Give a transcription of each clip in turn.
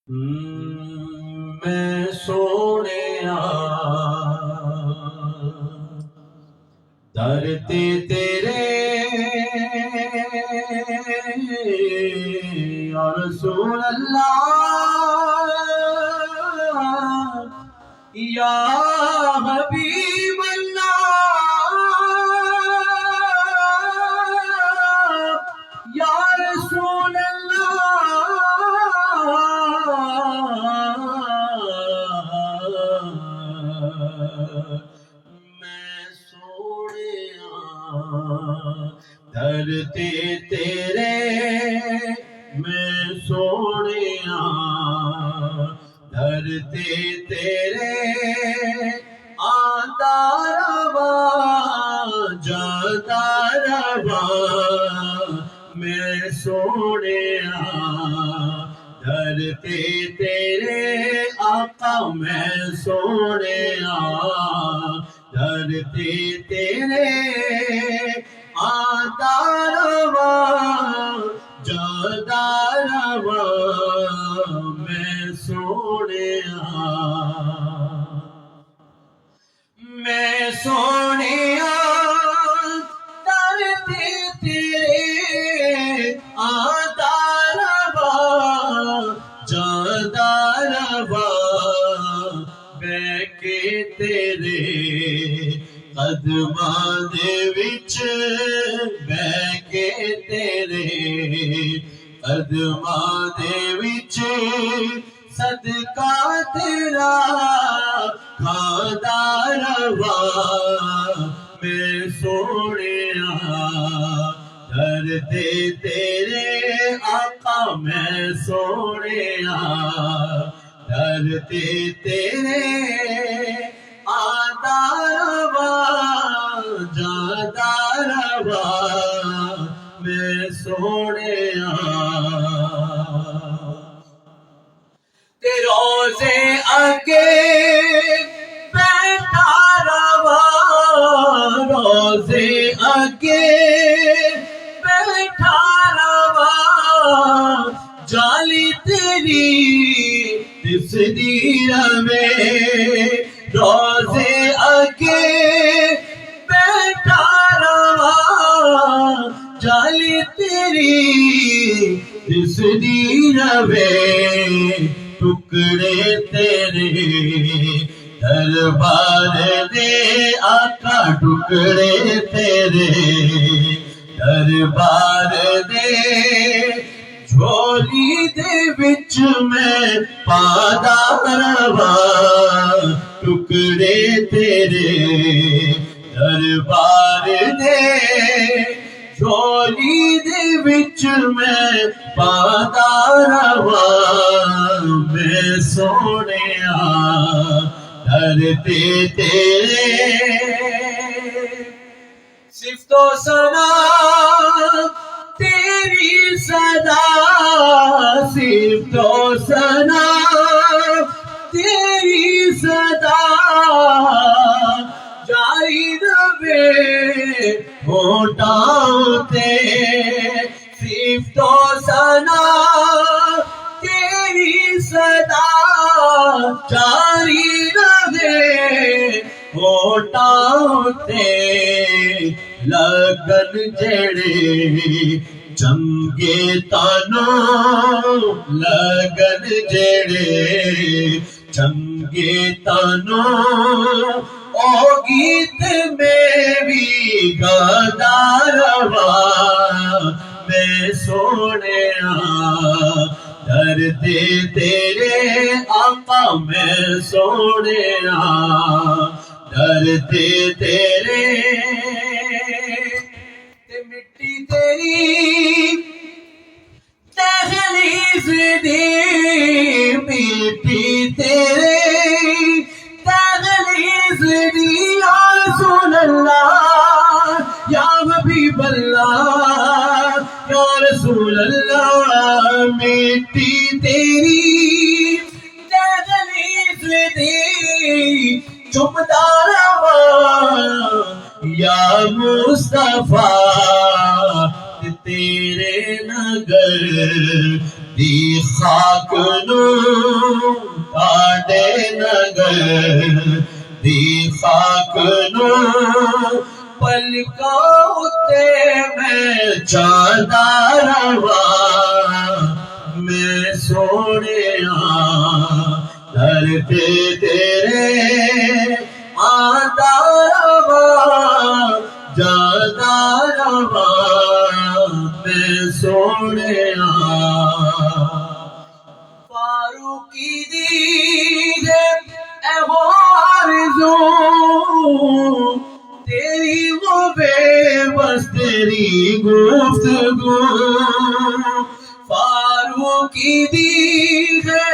मैं सोनिया दर ते तेरे या रसूल अल्लाह या हबीब अल्लाह या रसूल अल्लाह मैं सोनिया दर ते तेरे मैं सोनिया दर ते तेरे आंदा रवा जादा रवा मैं सोनिया दर ते तेरे आका मैं सोनिया दर ते तेरे आंदा रवा जादा रवा मैं सोनिया मैं सोनिया दर ते तेरे आंदा रवा जादा रवा बैके तेरे कदमां दे विच बैके तेरे कदमां दे विच सदका तेरा खादा रवा मैं सोनिया दर ते तेरे आका मैं सोनिया दर ते तेरे आदा रवा जादा रवा मैं सोनिया ते रोज़े आगे बैठा रवा रोज़े आगे बैठा रवा जाली तेरी दिसदी रवे रोज़े आगे बैठा रवा जाली तेरी दिसदी रवे टुकड़े तेरे दरबार दे आका टुकड़े तेरे दरबार दे झोली दे विच मैं पादा रवा टुकड़े तेरे दरबार दे झोली दे विच मैं पादा रवा मैं सोनिया दर ते तेरे सिफ्तो सना तेरी सदा सिफ्तो सना तेरी सदा जारी रवे होठां ते सिफ्तो सना तेरी सदा जारी रवे होठां ते लगन जेड़े चंगे तानो लगन जेड़े चंगे तानो ओ गीत में भी गादा रवा मैं सोनिया दर ते तेरे आका मैं सोनिया दर ते तेरे ते मिट्टी तेरी तहलीज़ दी मिट्टी तेरे तहलीज़ दी या रसूल अल्लाह या हबीब अल्लाह या रसूल अल्लाह मिट्टी तेरी तहलीज़ दी चुमदा रवा या मुस्तफा तेरे नगर दी खाक नू ताड़े नगर दी खाक नू पलकां उत्ते मैं चांदा रवा मैं सोहणिया दर ते तेरे आंदा रवा जादा रवा मैं सोहणिया फारूकी दी है एहो आरज़ू तेरी वो बेबस तेरी गुफ्तगू फारूकी दी है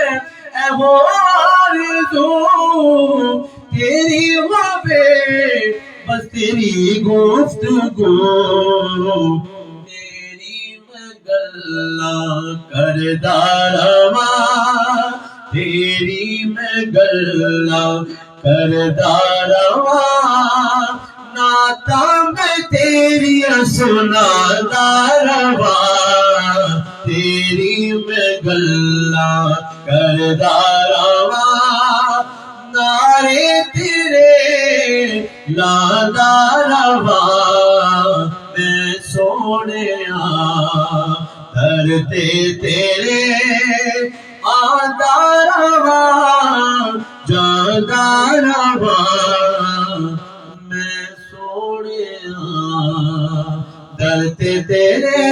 एहो आरज़ू तेरी वो बेबस तेरी गुफ्तगू तेरी मैं गल्लां करदा रवां तेरी मैं गल्लां करदा रवां नाता मैं तेरियां सुनादा रवां तेरी मैं गल्लां करदा रवां नारे तेरे लादा रवां मैं सोहणिया दर ते तेरे आंदा रवां जादा रवां मैं सोहणिया दर ते तेरे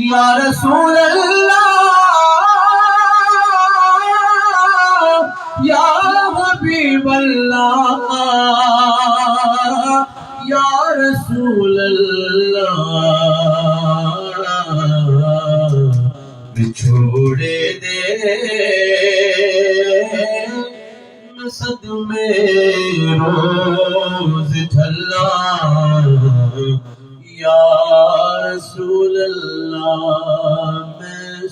या रसूल अल्लाह या हबीब अल्लाह या रसूल अल्लाह बिछोड़े दे सदमे रोज झल्ला या रसूल अल्लाह मैं